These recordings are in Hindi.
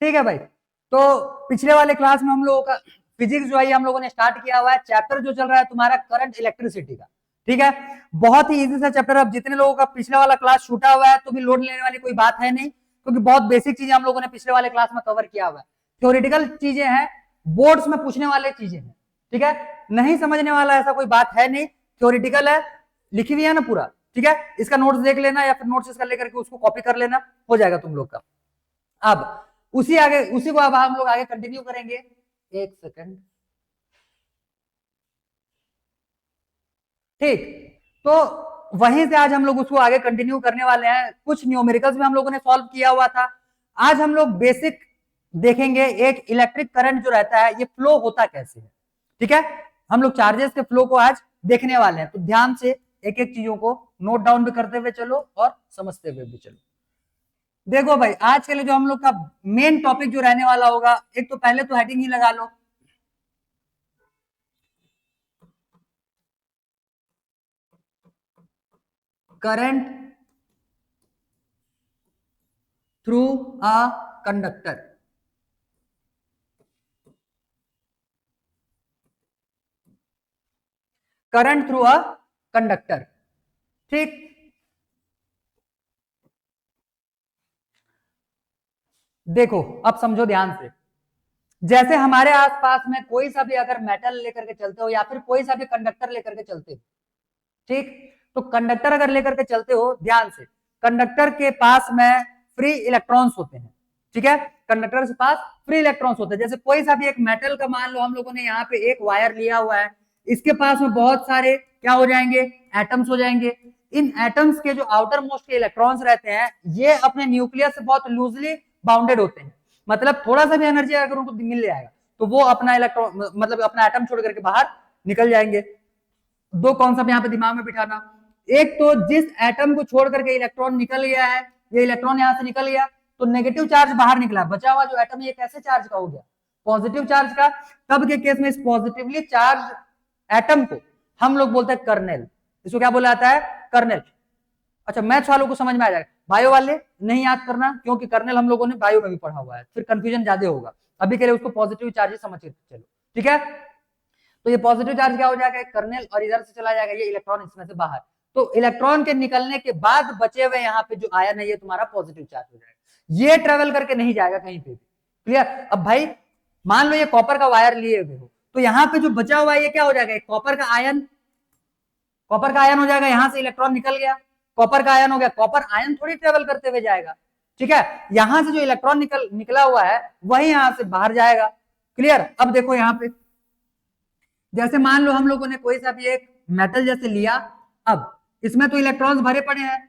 ठीक है भाई। तो पिछले वाले क्लास में हम लोगों का फिजिक्स जो है हम लोगों ने स्टार्ट किया हुआ है, चैप्टर जो चल रहा है तुम्हारा करंट इलेक्ट्रिसिटी का। ठीक है, बहुत ही इजी सा चैप्टर। अब जितने लोगों का पिछले वाला क्लास छूटा हुआ है तो भी लोड लेने वाली कोई बात है नहीं, क्योंकि बहुत बेसिक चीजें हम लोगों ने पिछले वाले क्लास में कवर किया हुआ है। थ्योरेटिकल चीजें हैं, बोर्ड्स में पूछने वाले चीजें हैं। ठीक है, नहीं समझने वाला ऐसा कोई बात है नहीं, थ्योरेटिकल है, लिखी हुई है ना पूरा। ठीक है, इसका नोट्स देख लेना या फिर नोट्स इसका लेकर के उसको कॉपी कर लेना, हो जाएगा तुम लोग का। अब उसी को अब हम लोग आगे कंटिन्यू करेंगे। एक सेकंड। ठीक, तो वहीं से आज हम लोग उसको आगे कंटिन्यू करने वाले हैं। कुछ न्यूमेरिकल्स में हम लोगों ने सॉल्व किया हुआ था। आज हम लोग बेसिक देखेंगे, एक इलेक्ट्रिक करंट जो रहता है ये फ्लो होता कैसे है। ठीक है, हम लोग चार्जेस के फ्लो को आज देखने वाले हैं, तो ध्यान से एक एक चीजों को नोट डाउन भी करते हुए चलो और समझते हुए भी चलो। देखो भाई, आज के लिए जो हम लोग का मेन टॉपिक जो रहने वाला होगा, एक तो पहले तो हेडिंग ही लगा लो, current through a conductor. Current through a conductor. ठीक, देखो अब समझो ध्यान से। जैसे हमारे आसपास में कोई सा भी अगर मेटल लेकर के चलते हो या फिर कोई सा भी कंडक्टर लेकर के चलते हो, ठीक, तो कंडक्टर अगर लेकर के चलते हो, ध्यान से, कंडक्टर के पास में फ्री इलेक्ट्रॉन्स होते हैं। ठीक है, कंडक्टर के पास फ्री इलेक्ट्रॉन्स होते हैं। जैसे कोई सा भी एक मेटल का मान लो हम लोगों ने यहाँ पे एक वायर लिया हुआ है, इसके पास में बहुत सारे क्या हो जाएंगे, एटम्स हो जाएंगे। इन एटम्स के जो आउटर मोस्ट के इलेक्ट्रॉन्स रहते हैं ये अपने न्यूक्लियस से बहुत लूजली बाउंडेड होते हैं। मतलब थोड़ा सा भी एनर्जी अगर उनको मिल जाएगा तो वो अपना इलेक्ट्रॉन मतलब अपना एटम छोड़ करके बाहर निकल जाएंगे। दो कॉन्सेप्ट यहाँ पे दिमाग में बिठाना, एक तो जिस एटम को छोड़ करके इलेक्ट्रॉन निकल गया है, ये इलेक्ट्रॉन यहां से निकल गया तो नेगेटिव चार्ज बाहर निकला, बचा हुआ जो एटम ये कैसे चार्ज का हो गया, पॉजिटिव चार्ज का। तब के केस में इस पॉजिटिवली चार्ज एटम को हम लोग बोलते हैं कर्नेल। इसको क्या बोला जाता है, कर्नेल। अच्छा, मैथ्स वालों को समझ में आ जाएगा, बायो वाले नहीं याद करना क्योंकि कर्नेल हम लोगों ने बायो में भी पढ़ा हुआ है, फिर कंफ्यूजन ज्यादा होगा। अभी के लिए उसको पॉजिटिव चार्ज समझ के चलो। ठीक है, तो ये पॉजिटिव चार्ज क्या हो जाएगा, कर्नेल, और इधर से चला जाएगा ये इलेक्ट्रॉन इसमें से बाहर। तो इलेक्ट्रॉन के निकलने के बाद बचे हुए यहाँ पे जो आयन है ये तुम्हारा पॉजिटिव चार्ज हो जाएगा, ये ट्रेवल करके नहीं जाएगा कहीं पे भी। क्लियर। अब भाई मान लो ये कॉपर का वायर लिए हुए हो, तो यहाँ पे जो बचा हुआ है ये क्या हो जाएगा, कॉपर का आयन, कॉपर का आयन हो जाएगा। यहां से इलेक्ट्रॉन निकल गया, कॉपर का आयन हो गया, कॉपर आयन थोड़ी ट्रेवल करते हुए जाएगा। ठीक है, यहां से जो इलेक्ट्रॉन निकला हुआ है वही यहां से बाहर जाएगा। क्लियर। अब देखो यहां पे जैसे मान लो हम लोगों ने कोई सा भी एक मेटल जैसे लिया, अब इसमें तो इलेक्ट्रॉन्स भरे पड़े हैं,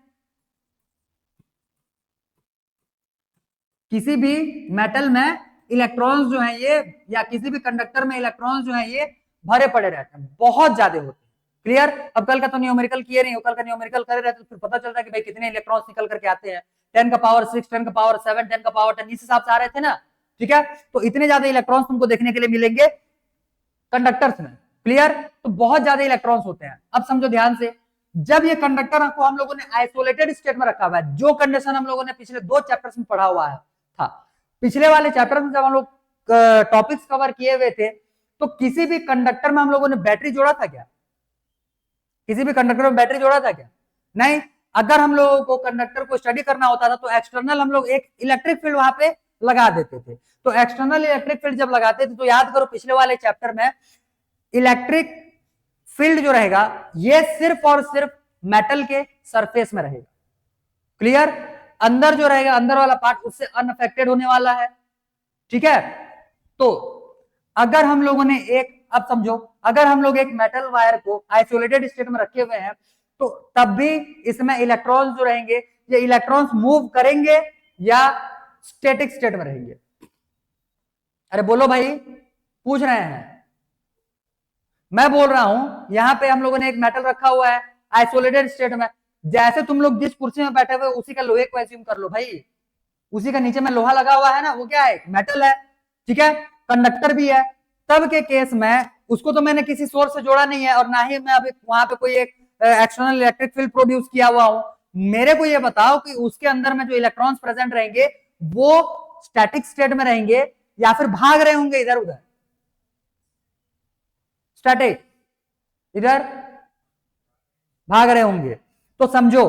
किसी भी मेटल में इलेक्ट्रॉन्स जो है ये, या किसी भी कंडक्टर में इलेक्ट्रॉन्स जो है ये भरे पड़े रहते हैं, बहुत ज्यादा होते हैं। क्लियर। अब कल का तो न्यूमेरिकल किए नहीं हो, कल का न्यूमेरिकल करे रहते तो फिर पता चलता है कि भाई कितने इलेक्ट्रॉन्स निकल करके आते हैं, 10 का पावर 6, 10 का पावर 7, 10 का पावर 10, इस हिसाब से आ रहे थे ना। ठीक है, तो इतने ज्यादा इलेक्ट्रॉन्स तुमको देखने के लिए मिलेंगे कंडक्टर्स में। क्लियर, तो बहुत ज्यादा इलेक्ट्रॉन्स होते हैं। अब समझो ध्यान से, जब ये कंडक्टर को हम लोगों ने आइसोलेटेड स्टेट में रखा हुआ है, जो कंडीशन हम लोगों ने पिछले 2 चैप्टर्स में पढ़ा हुआ है था, पिछले वाले चैप्टर में जब हम लोग टॉपिक्स कवर किए हुए थे, तो किसी भी कंडक्टर में हम लोगों ने बैटरी जोड़ा था क्या, किसी भी कंडक्टर में बैटरी जोड़ा था क्या, नहीं। अगर हम लोगों को कंडक्टर को स्टडी करना होता था तो एक्सटर्नल हम लोग एक इलेक्ट्रिक फील्ड वहां पे लगा देते थे। तो एक्सटर्नल इलेक्ट्रिक फील्ड जब लगाते थे तो याद करो पिछले वाले चैप्टर में इलेक्ट्रिक फील्ड जो रहेगा ये सिर्फ और सिर्फ मेटल के सरफेस में रहेगा। क्लियर। अंदर जो रहेगा, अंदर वाला पार्ट उससे अनअफेक्टेड होने वाला है। ठीक है, तो अगर हम लोगों ने एक, अब समझो, अगर हम लोग एक मेटल वायर को आइसोलेटेड स्टेट में रखे हुए हैं तो तब भी इसमें इलेक्ट्रॉन्स जो रहेंगे ये इलेक्ट्रॉन्स मूव करेंगे या स्टैटिक स्टेट में रहेंगे, अरे बोलो भाई, पूछ रहे हैं। मैं बोल रहा हूं यहां पे हम लोगों ने एक मेटल रखा हुआ है आइसोलेटेड स्टेट में, जैसे तुम लोग जिस कुर्सी में बैठे हुए उसी का लोहे को एज्यूम कर लो भाई, उसी का नीचे में लोहा लगा हुआ है ना, वो क्या है, मेटल है। ठीक है, कंडक्टर भी है। तब के केस में उसको तो मैंने किसी सोर्स से जोड़ा नहीं है और ना ही मैं अभी वहां पे कोई एक एक्सटर्नल इलेक्ट्रिक फील्ड प्रोड्यूस किया हुआ हूं। मेरे को ये बताओ कि उसके अंदर में जो इलेक्ट्रॉन्स प्रेजेंट रहेंगे वो स्टैटिक स्टेट में रहेंगे या फिर भाग रहे होंगे इधर उधर? स्टैटिक, इधर भाग रहे होंगे। तो समझो,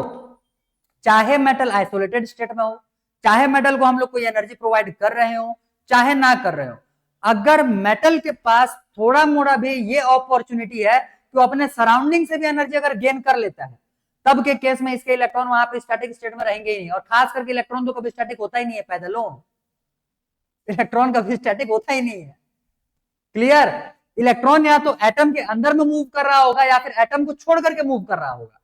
चाहे मेटल आइसोलेटेड स्टेट में हो, चाहे मेटल को हम लोग कोई एनर्जी प्रोवाइड कर रहे हो, चाहे ना कर रहे हो, अगर मेटल के पास थोड़ा मोड़ा भी ये अपॉर्चुनिटी है कि वो अपने सराउंडिंग से भी एनर्जी अगर गेन कर लेता है, तब के केस में इसके इलेक्ट्रॉन वहां पे स्टैटिक स्टेट में रहेंगे ही नहीं। और खास करके इलेक्ट्रॉन तो कभी स्टैटिक होता ही नहीं है, पैदल इलेक्ट्रॉन कभी स्टैटिक होता ही नहीं है। क्लियर? इलेक्ट्रॉन या तो एटम के अंदर में मूव कर रहा होगा या फिर एटम को छोड़ करके मूव कर रहा होगा।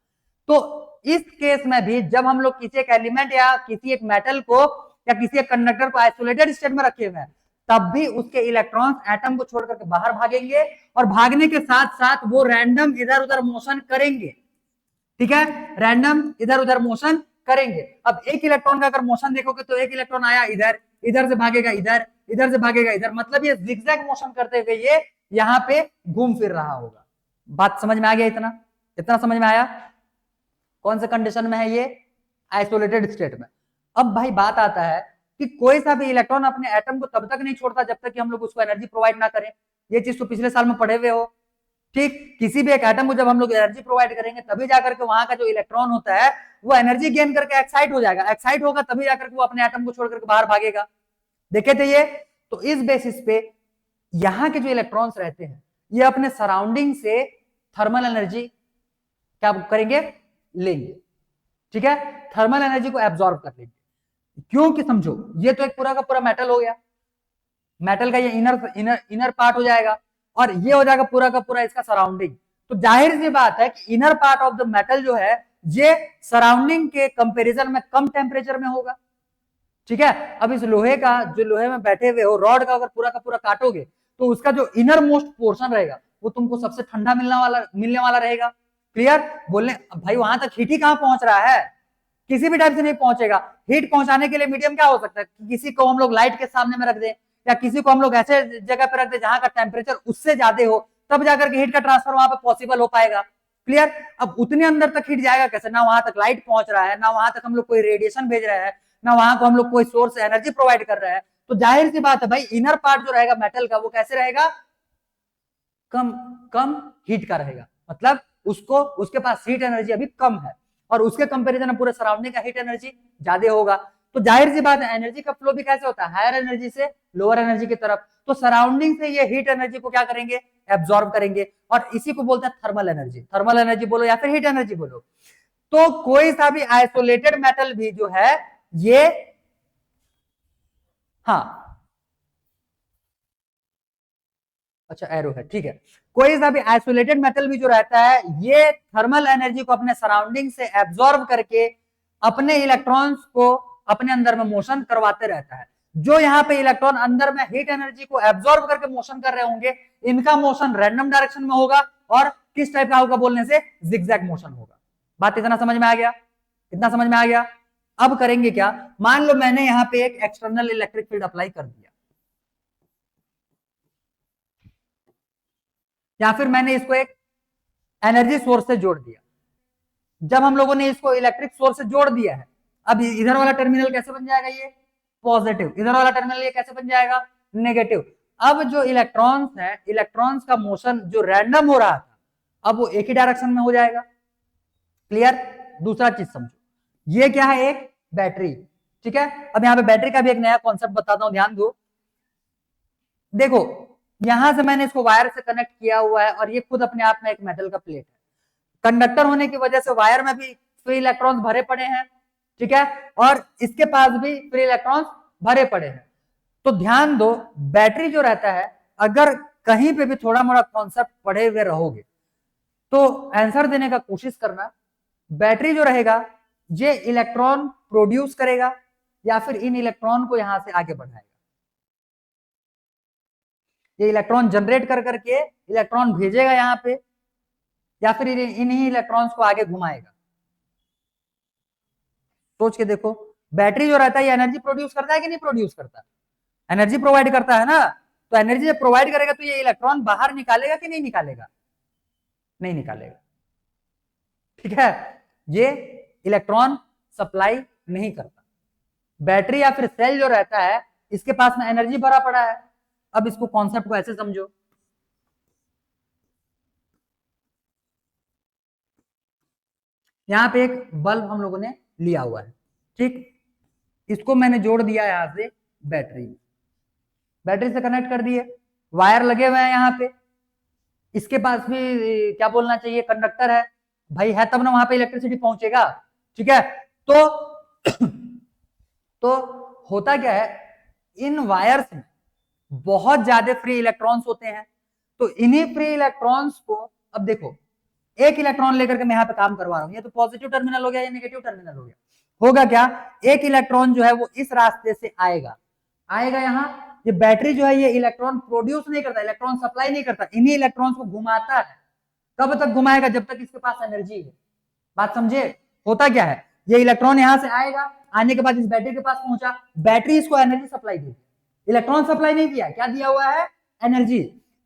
तो इस केस में भी जब हम लोग किसी एक एलिमेंट या किसी एक मेटल को या किसी एक कंडक्टर को आइसोलेटेड स्टेट में रखे हुए हैं, तब भी उसके इलेक्ट्रॉन्स एटम को छोड़ करके बाहर भागेंगे और भागने के साथ साथ वो रैंडम इधर उधर मोशन करेंगे। ठीक है, रैंडम इधर उधर मोशन करेंगे। अब एक इलेक्ट्रॉन का अगर मोशन देखोगे तो एक इलेक्ट्रॉन आया इधर, इधर से भागेगा इधर, इधर से भागेगा इधर, मतलब ये जिगजैग मोशन करते हुए ये यहाँ पे घूम फिर रहा होगा। बात समझ में आ गया? इतना इतना समझ में आया? कौन से कंडीशन में है ये? आइसोलेटेड स्टेट में। अब भाई बात आता है कि कोई सा भी इलेक्ट्रॉन अपने एटम को तब तक नहीं छोड़ता जब तक कि हम लोग उसको एनर्जी प्रोवाइड ना करें। ये चीज तो पिछले साल में पढ़े हुए हो। ठीक, किसी भी एक एटम को जब हम लोग एनर्जी प्रोवाइड करेंगे तभी जाकर के वहां का जो इलेक्ट्रॉन होता है वो एनर्जी गेन करके एक्साइट हो जाएगा, एक्साइट होगा तभी जाकर के वो अपने एटम को छोड़ करके बाहर भागेगा। देखे थे ये? तो इस बेसिस पे यहाँ के जो इलेक्ट्रॉन्स रहते हैं ये अपने सराउंडिंग से थर्मल एनर्जी क्या करेंगे? लेंगे। ठीक है, थर्मल एनर्जी को एब्जॉर्ब कर लेंगे। क्योंकि समझो, ये तो एक पूरा का पूरा मेटल हो गया, मेटल का ये इनर पार्ट हो जाएगा और ये हो जाएगा पूरा का पूरा इसका सराउंडिंग। तो जाहिर सी बात है कि inner part of the metal जो है ये सराउंडिंग के कंपैरिजन में कम टेम्परेचर में होगा। ठीक है, अब इस लोहे का, जो लोहे में बैठे हुए हो रॉड का अगर पूरा का पूरा काटोगे तो उसका जो इनर मोस्ट पोर्शन रहेगा वो तुमको सबसे ठंडा मिलने वाला रहेगा। क्लियर? बोलने भाई वहां तक हीट ही कहां पहुंच रहा है? किसी भी टाइप से नहीं पहुंचेगा। हीट पहुंचाने के लिए मीडियम क्या हो सकता है? किसी को हम लोग लाइट के सामने में रख दें या किसी को हम लोग ऐसे जगह पे रख दें जहां का टेम्परेचर उससे ज्यादा हो, तब जाकर के हीट का ट्रांसफर वहां पे पॉसिबल हो पाएगा। क्लियर? अब उतने अंदर तक हीट जाएगा कैसे? ना वहां तक लाइट पहुंच रहा है, ना वहां तक हम लोग कोई रेडिएशन भेज रहे हैं, ना वहां को हम लोग कोई सोर्स एनर्जी प्रोवाइड कर रहे हैं। तो जाहिर सी बात है भाई, इनर पार्ट जो रहेगा मेटल का वो कैसे रहेगा? कम कम हीट का रहेगा। मतलब उसको, उसके पास हीट एनर्जी अभी कम है और उसके कंपैरिजन में पूरे सराउंडिंग का हीट एनर्जी ज्यादा होगा। तो जाहिर सी बात है एनर्जी का फ्लो भी कैसे होता है? हायर एनर्जी से लोअर एनर्जी की तरफ। तो सराउंडिंग से ये हीट एनर्जी को क्या करेंगे? एब्जॉर्ब करेंगे और इसी को बोलते हैं थर्मल एनर्जी। थर्मल एनर्जी बोलो या फिर हीट एनर्जी बोलो। तो कोई सा भी आइसोलेटेड मेटल भी जो है ये, हाँ अच्छा एरो है, ठीक है, कोई सा भी आइसोलेटेड मेटल भी जो रहता है ये थर्मल एनर्जी को अपने सराउंडिंग से एब्जॉर्ब करके अपने इलेक्ट्रॉन्स को अपने अंदर में मोशन करवाते रहता है। जो यहाँ पे इलेक्ट्रॉन अंदर में हीट एनर्जी को एब्जॉर्ब करके मोशन कर रहे होंगे, इनका मोशन रैंडम डायरेक्शन में होगा और किस टाइप का होगा बोलने से? जिगजैग मोशन होगा। बात इतना समझ में आ गया? इतना समझ में आ गया? अब करेंगे क्या? मान लो मैंने यहाँ पे एक एक्सटर्नल इलेक्ट्रिक फील्ड अप्लाई कर दिया या फिर मैंने इसको एक एनर्जी सोर्स से जोड़ दिया। जब हम लोगों ने इसको इलेक्ट्रिक सोर्स से जोड़ दिया है, अब इधर वाला टर्मिनल कैसे बन जाएगा? ये पॉजिटिव। इधर वाला टर्मिनल ये कैसे बन जाएगा? नेगेटिव। अब जो इलेक्ट्रॉन्स है, इलेक्ट्रॉन्स का मोशन जो रैंडम हो रहा था अब वो एक ही डायरेक्शन में हो जाएगा। क्लियर? दूसरा चीज समझो, ये क्या है? एक बैटरी। ठीक है, अब यहाँ पे बैटरी का भी एक नया कॉन्सेप्ट बताता हूं, ध्यान दो। देखो, यहां से मैंने इसको वायर से कनेक्ट किया हुआ है और ये खुद अपने आप में एक मेटल का प्लेट है। कंडक्टर होने की वजह से वायर में भी फ्री इलेक्ट्रॉन्स भरे पड़े हैं। ठीक है, और इसके पास भी फ्री इलेक्ट्रॉन्स भरे पड़े हैं। तो ध्यान दो, बैटरी जो रहता है, अगर कहीं पे भी थोड़ा मोड़ा कॉन्सेप्ट पढ़े हुए रहोगे तो आंसर देने का कोशिश करना। बैटरी जो रहेगा ये इलेक्ट्रॉन प्रोड्यूस करेगा या फिर इन इलेक्ट्रॉन को यहां से आगे बढ़ाएगा। ये इलेक्ट्रॉन जनरेट कर करके इलेक्ट्रॉन भेजेगा यहाँ पे या फिर इन्हीं इलेक्ट्रॉन्स को आगे घुमाएगा। सोच के देखो, बैटरी जो रहता है ये एनर्जी प्रोड्यूस करता है कि नहीं प्रोड्यूस करता? एनर्जी प्रोवाइड करता है ना। तो एनर्जी जब प्रोवाइड करेगा तो ये इलेक्ट्रॉन बाहर निकालेगा कि नहीं निकालेगा? नहीं निकालेगा। ठीक है, ये इलेक्ट्रॉन सप्लाई नहीं करता। बैटरी या फिर सेल जो रहता है इसके पास में एनर्जी भरा पड़ा है। अब इसको कॉन्सेप्ट को ऐसे समझो, यहां पे एक बल्ब हम लोगों ने लिया हुआ है, ठीक, इसको मैंने जोड़ दिया यहां से बैटरी, बैटरी से कनेक्ट कर दिए, वायर लगे हुए हैं यहाँ पे, इसके पास भी क्या बोलना चाहिए, कंडक्टर है भाई, है तब ना वहां पे इलेक्ट्रिसिटी पहुंचेगा, ठीक है। तो तो होता क्या है, इन वायर्स में बहुत ज्यादा फ्री इलेक्ट्रॉन्स होते हैं, तो इन्हीं फ्री इलेक्ट्रॉन्स को, अब देखो एक इलेक्ट्रॉन लेकर के मैं यहाँ पे काम करवा रहा हूं, ये तो पॉजिटिव टर्मिनल हो गया, या नेगेटिव टर्मिनल हो गया, होगा क्या, एक इलेक्ट्रॉन जो है वो इस रास्ते से आएगा, आएगा यहाँ, ये बैटरी जो है ये इलेक्ट्रॉन प्रोड्यूस नहीं करता, इलेक्ट्रॉन सप्लाई नहीं करता, इन्हीं इलेक्ट्रॉन्स को घुमाता है, कब तक घुमाएगा, जब तक इसके पास एनर्जी है, बात समझे। होता क्या है, ये इलेक्ट्रॉन यहां से आएगा, आने के बाद इस बैटरी के पास पहुंचा, बैटरी इसको एनर्जी सप्लाई दी, इलेक्ट्रॉन सप्लाई नहीं दिया, क्या दिया हुआ है, एनर्जी,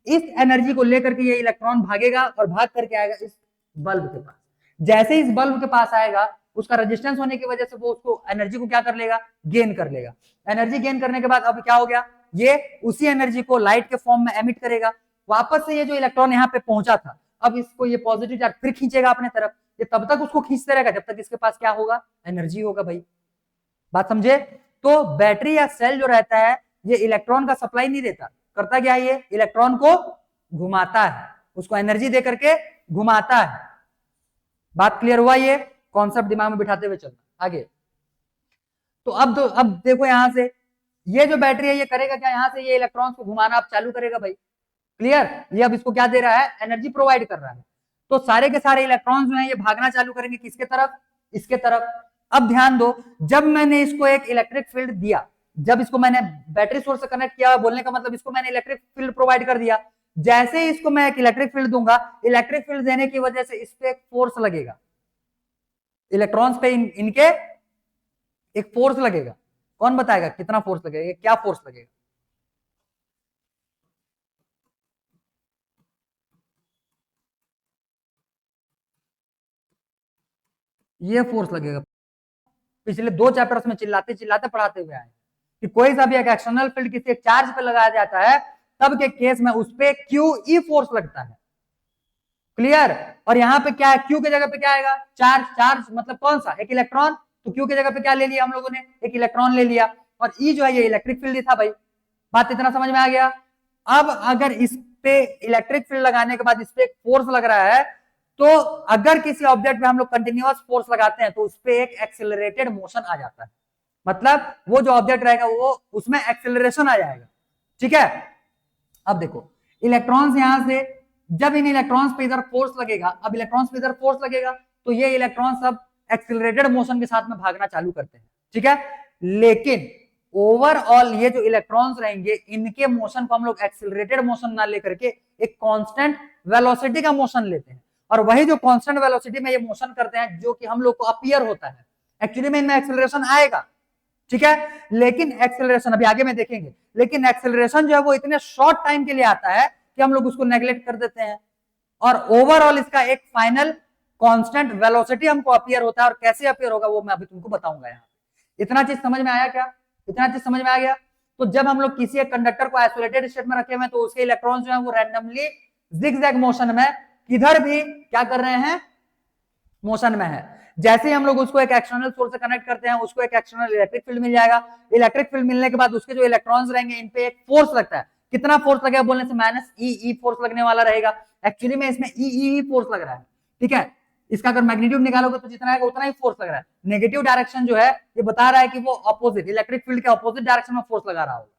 इस एनर्जी को लेकर के ये इलेक्ट्रॉन भागेगा और भाग करके आएगा इस बल्ब के पास, जैसे इस बल्ब के पास आएगा, उसका रेजिस्टेंस होने की वजह से वो उसको एनर्जी को क्या कर लेगा, गेन कर लेगा, एनर्जी गेन करने के बाद अब क्या हो गया, ये उसी एनर्जी को लाइट के फॉर्म में एमिट करेगा, वापस से ये जो इलेक्ट्रॉन यहाँ पे पहुंचा था, अब इसको ये पॉजिटिव चार्ज फिर खींचेगा अपने तरफ, ये तब तक उसको खींचते रहेगा जब तक इसके पास क्या होगा, एनर्जी होगा भाई, बात समझे। तो बैटरी या सेल जो रहता है ये इलेक्ट्रॉन का सप्लाई नहीं देता, करता क्या, ये इलेक्ट्रॉन को घुमाता है, उसको एनर्जी दे करके घुमाता है, बात क्लियर हुआ, ये कॉन्सेप्ट दिमाग में बिठाते हुए चलना आगे। तो अब देखो यहां से ये जो बैटरी है ये करेगा क्या, यहां से ये इलेक्ट्रॉन्स को घुमाना अब चालू करेगा भाई, क्लियर, ये अब इसको क्या दे रहा है, एनर्जी प्रोवाइड कर रहा है, तो सारे के सारे इलेक्ट्रॉन्स जो हैं ये भागना चालू करेंगे किसके तरफ, इसके तरफ। अब ध्यान दो, जब मैंने इसको एक इलेक्ट्रिक फील्ड दिया, जब इसको मैंने बैटरी सोर्स से कनेक्ट किया, बोलने का मतलब इसको मैंने इलेक्ट्रिक फील्ड प्रोवाइड कर दिया, जैसे ही इसको मैं एक इलेक्ट्रिक फील्ड दूंगा, इलेक्ट्रिक फील्ड देने की वजह से इस पे एक फोर्स लगेगा, इलेक्ट्रॉन्स पे इनके एक फोर्स लगेगा, कौन बताएगा कितना फोर्स लगेगा, क्या फोर्स लगेगा, ये फोर्स लगेगा, पिछले 2 चैप्टर्स में चिल्लाते चिल्लाते पढ़ाते हुए आए कि कोई सा भी एक एक्सटर्नल फील्ड किसी एक चार्ज पे लगाया जाता है, तब के केस में उस पे क्यू ई फोर्स लगता है, क्लियर। और यहाँ पे क्या है, क्यू की जगह पे क्या आएगा, चार्ज, चार्ज मतलब कौन सा, एक इलेक्ट्रॉन, तो क्यू की जगह पे क्या ले लिया हम लोगों ने, एक इलेक्ट्रॉन ले लिया, और ई जो है ये इलेक्ट्रिक फील्ड था भाई, बात इतना समझ में आ गया। अब अगर इस पे इलेक्ट्रिक फील्ड लगाने के बाद इस पे एक फोर्स लग रहा है, तो अगर किसी ऑब्जेक्ट में हम लोग कंटिन्यूअस फोर्स लगाते हैं तो उस पे एक एक्सेलरेटेड मोशन आ जाता है, मतलब वो जो ऑब्जेक्ट रहेगा वो उसमें एक्सेलरेशन आ जाएगा, ठीक है। अब देखो इलेक्ट्रॉन्स यहां से, जब इन इलेक्ट्रॉन्स पे इधर फोर्स लगेगा, अब इलेक्ट्रॉन्स पे इधर फोर्स लगेगा, तो ये इलेक्ट्रॉन्स अब एक्सेलरेटेड मोशन के साथ में भागना चालू करते हैं, ठीक है। लेकिन ओवरऑल ये जो इलेक्ट्रॉन्स रहेंगे इनके मोशन को हम लोग एक्सेलरेटेड मोशन ना लेकर के एक कांस्टेंट वेलोसिटी का मोशन लेते हैं, और वही जो कांस्टेंट वेलोसिटी में ये मोशन करते हैं जो कि हम लोग को अपीयर होता है, एक्चुअली में इनमें एक्सेलरेशन आएगा, ठीक है। लेकिन एक्सेलरेशन अभी आगे में देखेंगे, लेकिन एक्सेलरेशन जो है वो इतने शॉर्ट टाइम के लिए आता है कि हम लोग उसको नेग्लेक्ट कर देते हैं, और ओवरऑल इसका एक फाइनल कांस्टेंट वेलोसिटी हमको अपीयर होता है, और कैसे अपीयर होगा वो मैं अभी तुमको बताऊंगा। यहाँ इतना चीज समझ में आया क्या, इतना चीज समझ में आ गया। तो जब हम लोग किसी एक कंडक्टर को आइसोलेटेड स्टेट में रखे हुए हैं तो उसके इलेक्ट्रॉन्स जो है वो रैंडमली जिगजैग मोशन में किधर भी क्या कर रहे हैं, मोशन में है। जैसे ही हम लोग उसको एक एक्सटर्नल सोर्स से कनेक्ट करते हैं उसको एक एक्सटर्नल इलेक्ट्रिक फील्ड मिल जाएगा, इलेक्ट्रिक फील्ड मिलने के बाद उसके जो इलेक्ट्रॉन्स रहेंगे इन पे एक फोर्स लगता है, कितना फोर्स लगेगा बोलने से माइनस ई फोर्स लगने वाला रहेगा, एक्चुअली में इसमें ई फोर्स लग रहा है, ठीक है। इसका अगर मैग्नीट्यूड निकालोगे तो जितना आएगा उतना ही फोर्स लग रहा है, नेगेटिव डायरेक्शन जो है ये बता रहा है कि वो अपोजिट इलेक्ट्रिक फील्ड के अपोजिट डायरेक्शन में फोर्स लगा रहा होगा,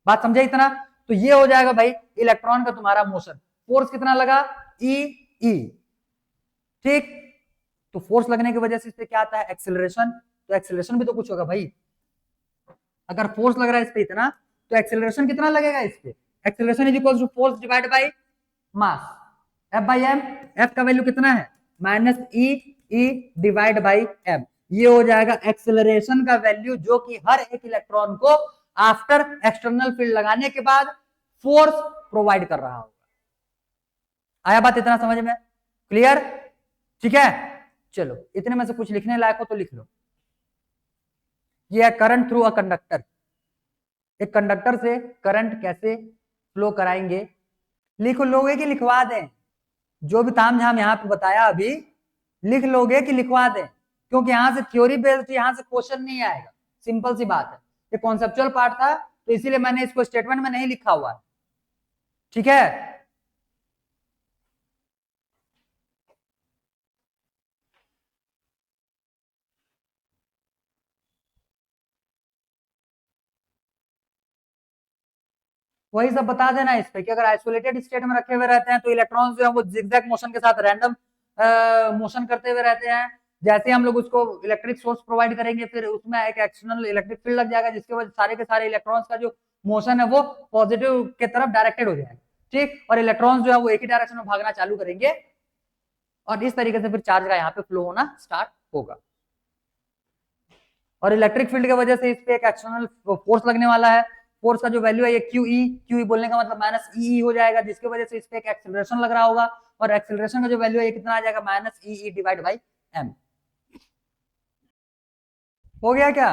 बात समझे इतना। तो ये हो जाएगा भाई इलेक्ट्रॉन का तुम्हारा मोशन, फोर्स कितना लगा, ई, ठीक। तो फोर्स लगने की वजह से इस पे क्या आता है, एक्सेलरेशन, तो एक्सेलरेशन भी तो कुछ होगा भाई, अगर फोर्स लग रहा है इस पे इतना तो एक्सेलरेशन कितना लगेगा इस पे, acceleration is equal to force divide by mass, F by M, F का वैल्यू कितना है minus E divide by M, ये हो जाएगा एक्सेलरेशन का वैल्यू जो कि हर एक इलेक्ट्रॉन को आफ्टर एक्सटर्नल फील्ड लगाने के बाद फोर्स प्रोवाइड कर रहा होगा। आया बात इतना समझ में, क्लियर, ठीक है। चलो इतने में से कुछ लिखने लायक हो तो लिख लो, ये है करंट थ्रू अ कंडक्टर, एक कंडक्टर से करंट कैसे फ्लो कराएंगे, लिख लोगे कि लिखवा दें? जो भी तामझाम यहाँ पे बताया अभी, लिख लोगे कि लिखवा दें? क्योंकि यहां से थ्योरी बेस्ड, यहां से क्वेश्चन नहीं आएगा, सिंपल सी बात है। ये कॉन्सेप्चुअल पार्ट था, तो इसीलिए मैंने इसको स्टेटमेंट में नहीं लिखा हुआ है, ठीक है। वही सब बता देना इस पे कि अगर आइसोलेटेड स्टेट में रखे हुए रहते हैं तो इलेक्ट्रॉन्स जो है वो जिगजैग मोशन के साथ रैंडम मोशन करते हुए रहते हैं। जैसे हम लोग उसको इलेक्ट्रिक सोर्स प्रोवाइड करेंगे, फिर उसमें एक एक्सटर्नल इलेक्ट्रिक फील्ड लग जाएगा, जिसके वजह सारे के सारे इलेक्ट्रॉन्स का जो मोशन है वो पॉजिटिव के तरफ डायरेक्टेड हो जाएगा, ठीक। और इलेक्ट्रॉन्स जो है वो एक ही डायरेक्शन में भागना चालू करेंगे, और इस तरीके से फिर चार्ज का यहाँ पे फ्लो होना स्टार्ट होगा। और इलेक्ट्रिक फील्ड की वजह से इस पे एक एक्सटर्नल फोर्स लगने वाला है। फोर्स का जो वैल्यू है ये क्यूई बोलने का मतलब माइनस ई हो जाएगा, जिसकी वजह से इस पे एक एक्सेलरेशन लग रहा होगा, और एक्सेलरेशन का जो वैल्यू है ये कितना आ जाएगा, minus E divide by M. हो गया क्या?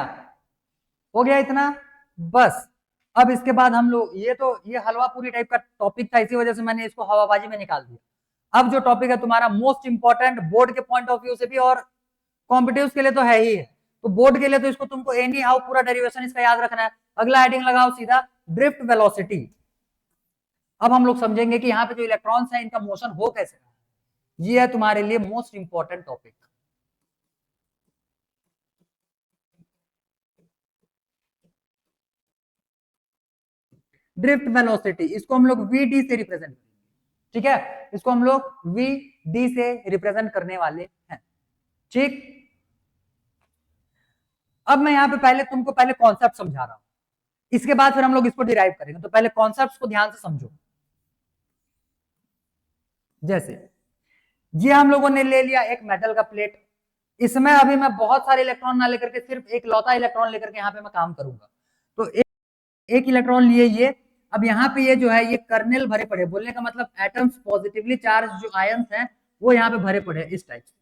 हो गया इतना? बस अब इसके बाद हम लोग ये हलवा पूरी टाइप का टॉपिक था, इसी वजह से मैंने इसको हवाबाजी में निकाल दिया। अब जो टॉपिक है तुम्हारा मोस्ट इंपॉर्टेंट बोर्ड के पॉइंट ऑफ व्यू से भी और कॉम्पिटिटिव के लिए तो है ही है, तो बोर्ड के लिए तो इसको तुमको एनी हाउ पूरा डेरिवेशन इसका याद रखना है। अगला हेडिंग लगाओ सीधा, ड्रिफ्ट वेलोसिटी। अब हम लोग समझेंगे कि यहाँ पे जो इलेक्ट्रॉन्स हैं इनका मोशन हो कैसे, ये है तुम्हारे लिए most important topic. Drift velocity, इसको हम लोग वी डी से रिप्रेजेंट करेंगे, ठीक है, इसको हम लोग वी डी से रिप्रेजेंट करने वाले हैं, ठीक। अब मैं यहाँ पे पहले तुमको पहले कॉन्सेप्ट समझा रहा हूं, इसके बाद फिर हम लोग इसको डिराइव करेंगे, तो पहले कॉन्सेप्ट्स को ध्यान से समझो। जैसे ये हम लोगों ने ले लिया एक मेटल का प्लेट, इसमें अभी मैं बहुत सारे इलेक्ट्रॉन ना लेकर के सिर्फ एक लौता इलेक्ट्रॉन लेकर के यहाँ पे मैं काम करूंगा। तो एक इलेक्ट्रॉन लिए ये, अब यहाँ पे ये जो है ये कर्नेल भरे पड़े, बोलने का मतलब एटम्स पॉजिटिवली चार्ज जो आयंस हैं वो यहाँ पे भरे पड़े इस टाइप से।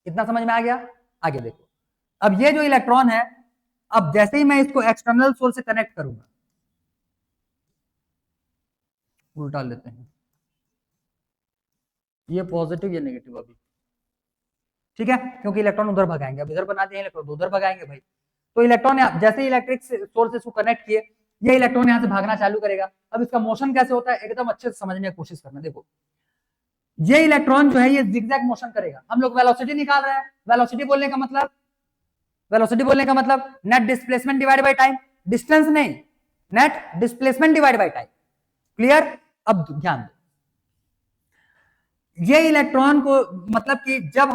इतना समझ में आ गया? आगे देखो, अब ये जो इलेक्ट्रॉन है, अब जैसे ही मैं इसको एक्सटर्नल सोर्स से कनेक्ट करूंगा, उल्टा लेते हैं, ये पॉजिटिव ये नेगेटिव अभी, ठीक है, क्योंकि इलेक्ट्रॉन उधर भगाएंगे, अब इधर बनाते हैं इलेक्ट्रॉन उधर भगाएंगे भाई। तो इलेक्ट्रॉन जैसे ही इलेक्ट्रिक सोर्स से इसको कनेक्ट किए, ये इलेक्ट्रॉन यहाँ से भागना चालू करेगा। अब इसका मोशन कैसे होता है एकदम अच्छे से समझने की कोशिश करना। देखो ये इलेक्ट्रॉन जो है ये जिगजैग मोशन करेगा। हम लोग वेलोसिटी निकाल रहे हैं, वेलोसिटी बोलने का मतलब, वेलोसिटी बोलने का मतलब net displacement divide by time, distance नहीं, net displacement divide by time, clear. अब ध्यान दो, ये इलेक्ट्रॉन को मतलब कि जब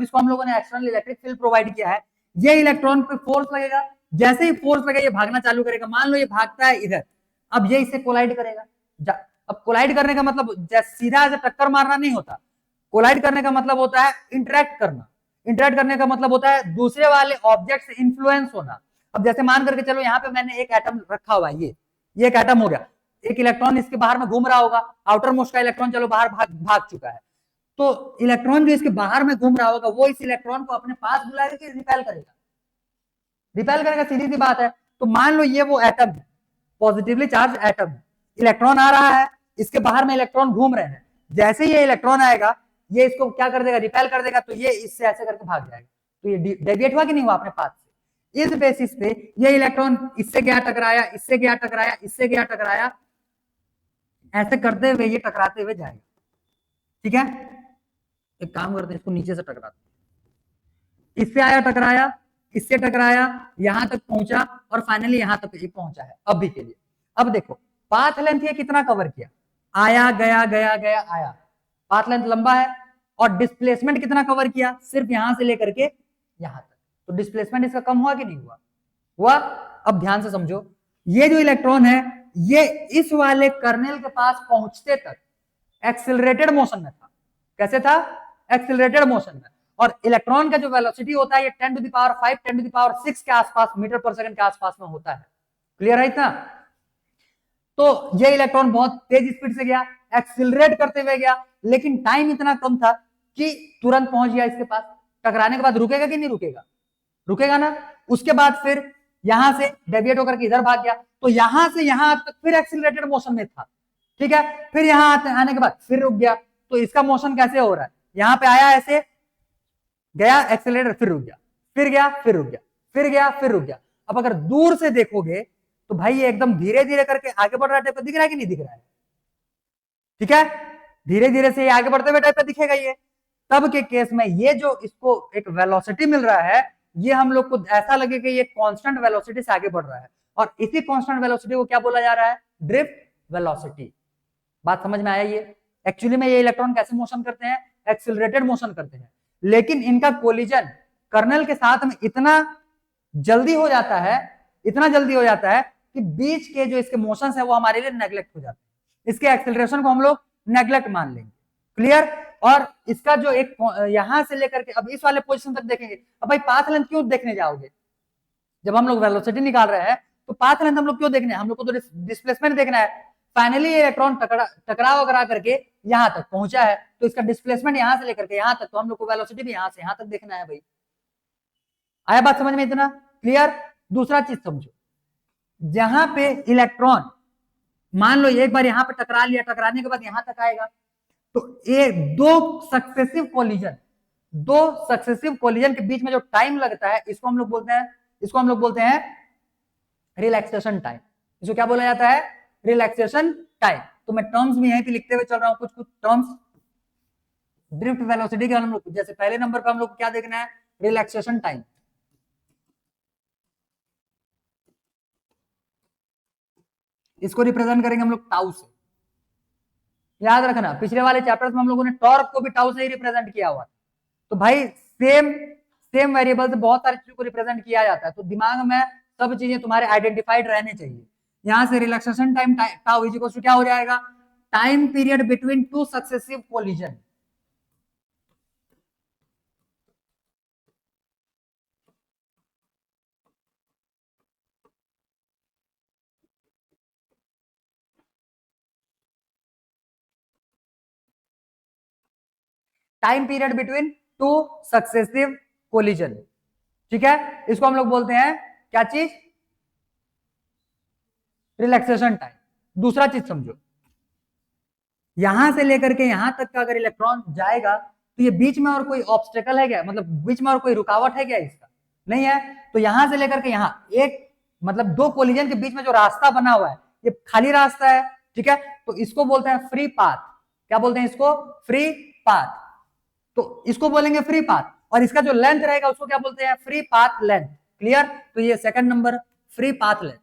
इसको हम लोगों ने एक्सटर्नल इलेक्ट्रिक फील्ड प्रोवाइड किया है, ये इलेक्ट्रॉन पे फोर्स लगेगा, जैसे ही फोर्स लगेगा ये भागना चालू करेगा। मान लो ये भागता है इधर, अब ये इससे कोलाइड करेगा। अब कोलाइड करने का मतलब सीधा ऐसे टक्कर मारना नहीं होता, कोलाइड करने का मतलब होता है इंटरेक्ट करना। इंटरेक्ट करने का मतलब होता है दूसरे वाले ऑब्जेक्ट से इंफ्लुएंस होना। अब जैसे मान करके चलो यहाँ पे मैंने एक एटम रखा हुआ है, ये एक एटम हो गया, एक इलेक्ट्रॉन इसके बाहर में घूम रहा होगा, आउटर मोस्ट का इलेक्ट्रॉन चलो बाहर भाग चुका है, तो इलेक्ट्रॉन जो इसके बाहर में घूम रहा होगा वो इस इलेक्ट्रॉन को अपने पास बुलाएगा कि रिपेल करेगा? रिपेल करेगा, सीधी सी बात है। तो मान लो ये वो एटम है, पॉजिटिवली चार्ज एटम है, इलेक्ट्रॉन आ रहा है, इसके बाहर में इलेक्ट्रॉन घूम रहे हैं, जैसे ये इलेक्ट्रॉन आएगा ये इसको क्या कर देगा, रिपेल कर देगा, तो ये इससे ऐसे करके भाग जाएगा। तो ये डेविएट हुआ कि नहीं हुआ अपने पास से। इस बेसिस पे ये इलेक्ट्रॉन इससे गया टकराया, इससे गया टकराया, इससे गया टकराया, ऐसे करते हुए ये टकराते हुए जाएगा, ठीक है। एक काम करते हैं, इसको नीचे से टकराते हैं, इससे आया टकराया, इससे टकराया, यहां तक पहुंचा, और फाइनली यहां तक पहुंचा है अभी के लिए। अब देखो पाथ लेंथ ये कितना कवर किया, आया गया गया गया आया, पाथ लेंथ लंबा है, और डिस्प्लेसमेंट कितना कवर किया, सिर्फ यहां से लेकर के यहां तक। तो डिस्प्लेसमेंट इसका कम हुआ कि नहीं हुआ? हुआ। अब ध्यान से समझो, ये जो इलेक्ट्रॉन है ये इस वाले कर्नेल के पास पहुंचते तक एक्सिलरेटेड मोशन में था। कैसे था? एक्सिलरेटेड मोशन में। और इलेक्ट्रॉन का जो वेलोसिटी होता है ये 10 to the power 5, 10 to the power 6 के आसपास मीटर पर सेकंड के आसपास में होता है। क्लियर है इतना? तो ये इलेक्ट्रॉन बहुत तेज स्पीड से गया, एक्सिलरेट करते हुए गया, लेकिन टाइम इतना कम था कि तुरंत पहुंच गया इसके पास। टकराने के बाद रुकेगा कि नहीं रुकेगा? रुकेगा ना। उसके बाद फिर यहां से डेविएट होकर के इधर भाग गया, तो यहां से यहां तक फिर एक्सिलरेटेड मोशन में था, ठीक है। फिर यहां आने के बाद फिर रुक गया, तो इसका मोशन कैसे हो रहा है, यहां पे आया ऐसे, गया एक्सिलरेटर, फिर रुक गया, फिर गया, फिर रुक गया, फिर गया, फिर रुक गया। अब अगर दूर से देखोगे तो भाई ये एकदम धीरे धीरे करके आगे बढ़ रहा टाइप का दिख रहा है कि नहीं दिख रहा है, ठीक है। धीरे धीरे से ये आगे बढ़ते हुए टाइप का दिखेगा ये। तब के केस में ये जो इसको एक वेलोसिटी मिल रहा है, ये हम लोग को ऐसा लगे कि ये कांस्टेंट वेलोसिटी से आगे बढ़ रहा है, और इसी कांस्टेंट वेलोसिटी को क्या बोला जा रहा है, ड्रिफ्ट वेलोसिटी। बात समझ में आया ये। एक्चुअली में ये इलेक्ट्रॉन कैसे मोशन करते हैं, एक्सिलरेटेड मोशन करते हैं, लेकिन इनका कोलिजन कर्नल के साथ में इतना जल्दी हो जाता है, इतना जल्दी हो जाता है कि बीच के जो इसके मोशंस है वो हमारे लिए नेग्लेक्ट हो जाते हैं। इसके एक्सिलरेशन को हम लोग नेग्लेक्ट मान लेंगे, क्लियर। और इसका जो एक यहां से लेकर के अब इस वाले पोजीशन तक देखेंगे। अब भाई पाथ लेंथ क्यों देखने जाओगे, जब हम लोग वेलोसिटी निकाल रहे हैं तो पाथ लेंथ हम लोग क्यों देखने, हम लोग को तो डिस्प्लेसमेंट देखना है। फाइनली ये इलेक्ट्रॉन टकराव करा करके यहां तक पहुंचा है, तो इसका डिस्प्लेसमेंट यहां से लेकर के यहां तक, तो हम लोग को वेलोसिटी भी यहां से यहां तक देखना है भाई। आया बात समझ में इतना, क्लियर। दूसरा चीज समझो, जहां पे इलेक्ट्रॉन मान लो एक बार यहां पे टकरा लिया, टकराने के बाद यहां तक आएगा, तो ये दो सक्सेसिव कोलिजन के बीच में जो टाइम लगता है, इसको हम लोग बोलते हैं रिलैक्सेशन टाइम। इसको क्या बोला जाता है, रिलैक्सेशन टाइम। तो मैं टर्म्स भी यहीं पे लिखते हुए चल रहा हूं, कुछ कुछ टर्म्स ड्रिफ्ट वेलोसिटी के। हम लोग जैसे पहले नंबर पे हम लोग को क्या देखना है, रिलैक्सेशन टाइम। इसको रिप्रेजेंट करेंगे हम लोग टाउ से। याद रखना पिछले वाले चैप्टर्स में हम लोगों ने टॉर्क को भी टाउ से ही रिप्रेजेंट किया हुआ। तो भाई सेम वेरिएबल से बहुत सारी चीजों को रिप्रेजेंट किया जाता है, तो दिमाग में सब चीजें तुम्हारे आइडेंटिफाइड रहने चाहिए। यहां से relaxation time tau is equal to क्या हो जाएगा, time period between two successive collision. Time period between two successive collision, ठीक है। इसको हम लोग बोलते हैं क्या चीज, रिलैक्सेशन टाइम। दूसरा चीज समझो, यहां से लेकर के यहां तक का अगर इलेक्ट्रॉन जाएगा तो ये बीच में और कोई ऑब्स्टेकल है क्या, मतलब बीच में और कोई रुकावट है क्या, इसका नहीं है। तो यहां से लेकर के यहां एक मतलब दो कोलिजन के बीच में जो रास्ता बना हुआ है ये खाली रास्ता है, ठीक है। तो इसको बोलते हैं फ्री पाथ। क्या बोलते हैं इसको, फ्री पाथ। तो इसको बोलेंगे फ्री पाथ, और इसका जो लेंथ रहेगा उसको क्या बोलते हैं, फ्री पाथ लेंथ, क्लियर। तो ये second number, free path length.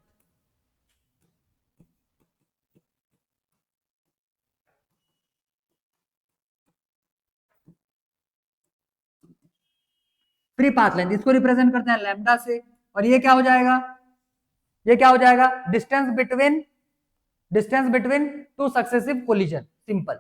Free path length इसको रिप्रेजेंट करते हैं लैम्डा से, और ये क्या हो जाएगा, ये क्या हो जाएगा, distance between two successive collision, simple.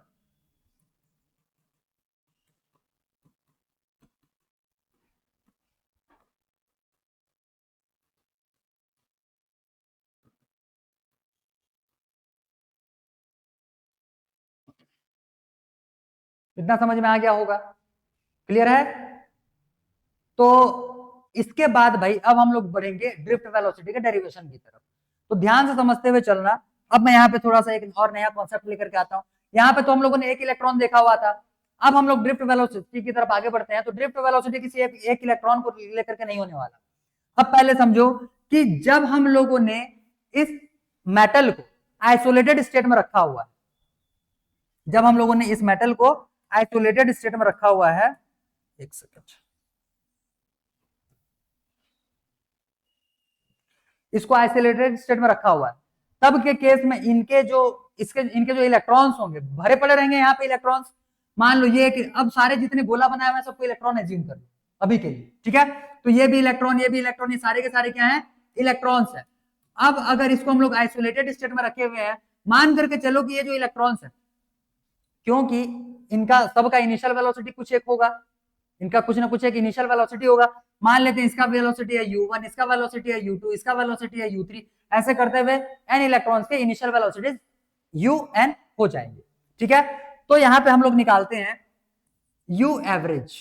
इतना समझ में आ गया होगा, क्लियर है। तो इसके बाद भाई अब हम लोग बढ़ेंगे ड्रिफ्ट वेलोसिटी के डेरिवेशन की तरफ। तो ध्यान से समझते हुए चलना। अब मैं यहाँ पे थोड़ा सा एक और नया कॉन्सेप्ट लेकर के आता हूँ। यहाँ पे तो हम लोगों ने एक इलेक्ट्रॉन देखा हुआ था, अब हम लोग ड्रिफ्ट वेलोसिटी की तरफ आगे बढ़ते हैं। तो ड्रिफ्ट वेलोसिटी किसी एक इलेक्ट्रॉन को लेकर के नहीं होने वाला। अब पहले समझो कि जब हम लोगों ने इस मेटल को आइसोलेटेड स्टेट में रखा हुआ है, जब हम लोगों ने इस मेटल को आइसोलेटेड स्टेट में रखा हुआ है, एक सेकेंड, इसको आइसोलेटेड स्टेट में रखा हुआ है, तब के केस में इनके जो इलेक्ट्रॉन्स होंगे भरे पड़े रहेंगे यहाँ पे इलेक्ट्रॉन्स। मान लो ये कि अब सारे जितने गोला बनाए हुए हैं सबको इलेक्ट्रॉन एज्यूम कर लो अभी के लिए, ठीक है। तो ये भी इलेक्ट्रॉन, ये भी इलेक्ट्रॉन, ये सारे के सारे क्या है, इलेक्ट्रॉन्स है। अब अगर इसको हम लोग आइसोलेटेड स्टेट में रखे हुए हैं, मान करके चलो कि ये जो इलेक्ट्रॉन्स है, क्योंकि इनका सबका इनिशियल वेलोसिटी कुछ एक होगा, इनका कुछ ना कुछ एक इनिशियल वेलोसिटी होगा। मान लेते हैं इसका वेलोसिटी है u1, इसका वेलोसिटी है u2, इसका वेलोसिटी है u3, ऐसे करते हुए n इलेक्ट्रॉन्स के इनिशियल वेलोसिटीज un हो जाएंगे, ठीक है। तो यहां पे हम लोग निकालते हैं u एवरेज।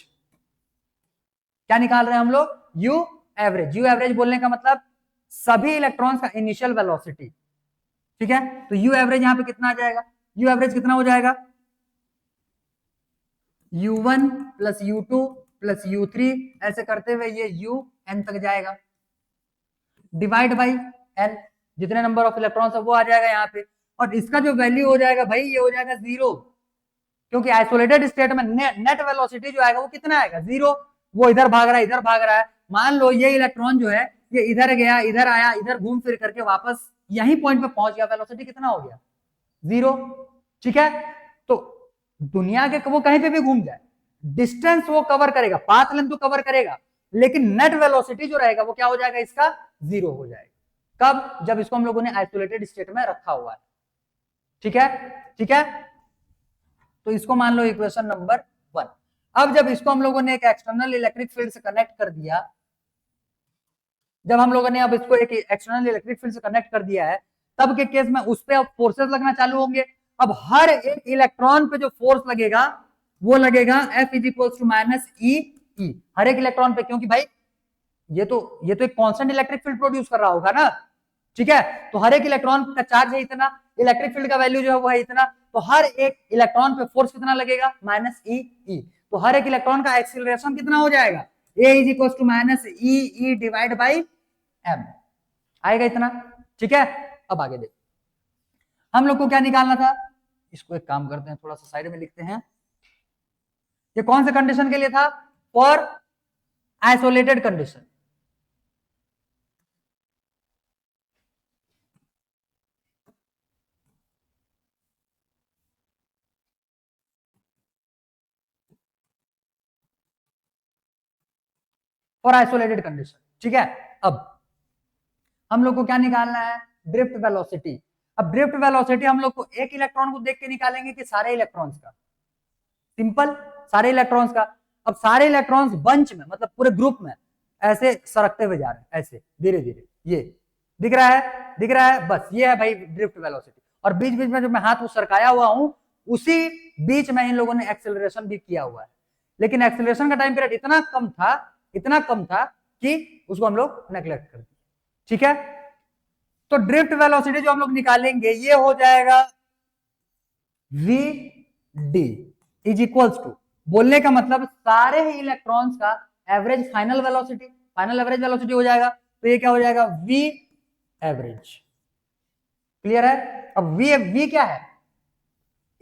क्या निकाल रहे हैं हम लोग, u एवरेज, यू एवरेज बोलने का मतलब सभी इलेक्ट्रॉन्स का इनिशियल वेलोसिटी, ठीक है। तो यू एवरेज यहां पे कितना आ जाएगा, यू एवरेज कितना हो जाएगा, u1 plus u2 plus u3 ऐसे करते हुए ये un तक जाएगा, डिवाइड बाई n, जितने नंबर ऑफ इलेक्ट्रॉन्स है वो आ जाएगा यहाँ पे, और इसका जो वैल्यू हो जाएगा भाई ये हो जाएगा 0, क्योंकि आइसोलेटेड स्टेट में नेट वेलोसिटी जो आएगा वो कितना आएगा, 0। वो इधर भाग रहा है इधर भाग रहा है, मान लो ये इलेक्ट्रॉन जो है ये इधर गया इधर आया इधर घूम फिर करके वापस यही पॉइंट पे पहुंच गया, वेलोसिटी कितना हो गया, 0, ठीक है। तो दुनिया के वो कहीं पे भी घूम जाए, डिस्टेंस वो कवर करेगा, पाथ लेंथ तो कवर करेगा, लेकिन नेट वेलोसिटी जो रहेगा वो क्या हो जाएगा, इसका 0 हो जाएगा। कब, जब इसको हम लोगों ने आइसोलेटेड स्टेट में रखा हुआ है, ठीक है, ठीक है। तो इसको मान लो इक्वेशन नंबर 1। अब जब इसको हम लोगों ने एक एक्सटर्नल इलेक्ट्रिक फील्ड से कनेक्ट कर दिया, जब हम लोगों ने अब इसको एक एक्सटर्नल इलेक्ट्रिक फील्ड से कनेक्ट कर दिया है, तब के केस में उस पर अब फोर्सेस लगना चालू होंगे। अब हर एक इलेक्ट्रॉन पे जो फोर्स लगेगा वो लगेगा F is equal to minus E, हर एक इलेक्ट्रॉन पे, क्योंकि भाई ये तो एक कांस्टेंट इलेक्ट्रिक फील्ड प्रोड्यूस कर रहा होगा ना, ठीक है। तो हर एक इलेक्ट्रॉन का चार्ज है इतना, इलेक्ट्रिक फील्ड का वैल्यू जो है वो है इतना, तो हर एक इलेक्ट्रॉन पे फोर्स कितना लगेगा, माइनस ई, तो हर एक इलेक्ट्रॉन का एक्सीलरेशन कितना हो जाएगा, A is equal to minus E divide by M, आएगा इतना, ठीक है। अब आगे देख, हम लोग को क्या निकालना था, इसको एक काम करते हैं थोड़ा सा साइड में लिखते हैं, ये कौन से कंडीशन के लिए था, for isolated condition, for isolated condition, ठीक है। अब हम लोग को क्या निकालना है, ड्रिफ्ट वेलोसिटी। अब ड्रिफ्ट वेलोसिटी हम लोग को एक इलेक्ट्रॉन को देख के निकालेंगे कि सारे इलेक्ट्रॉन्स का, सिंपल, सारे इलेक्ट्रॉन्स का। अब सारे इलेक्ट्रॉन्स बंच में मतलब पूरे ग्रुप में ऐसे सरकते हुए जा रहे हैं, ऐसे धीरे धीरे, ये दिख रहा है, दिख रहा है, बस ये है भाई ड्रिफ्ट वेलोसिटी। और बीच बीच में जो मैं हाथ सरकाया हुआ हूं उसी बीच में इन लोगों ने एक्सेलरेशन भी किया हुआ है, लेकिन एक्सेलरेशन का टाइम पीरियड इतना कम था, इतना कम था कि उसको हम लोग नेग्लेक्ट कर दिए, ठीक है। तो ड्रिफ्ट वेलोसिटी जो हम लोग निकालेंगे ये हो जाएगा V D is equals to, बोलने का मतलब सारे ही इलेक्ट्रॉन्स का average final velocity, final average velocity हो जाएगा, तो ये क्या हो जाएगा, वी एवरेज, क्लियर है। अब वी क्या है,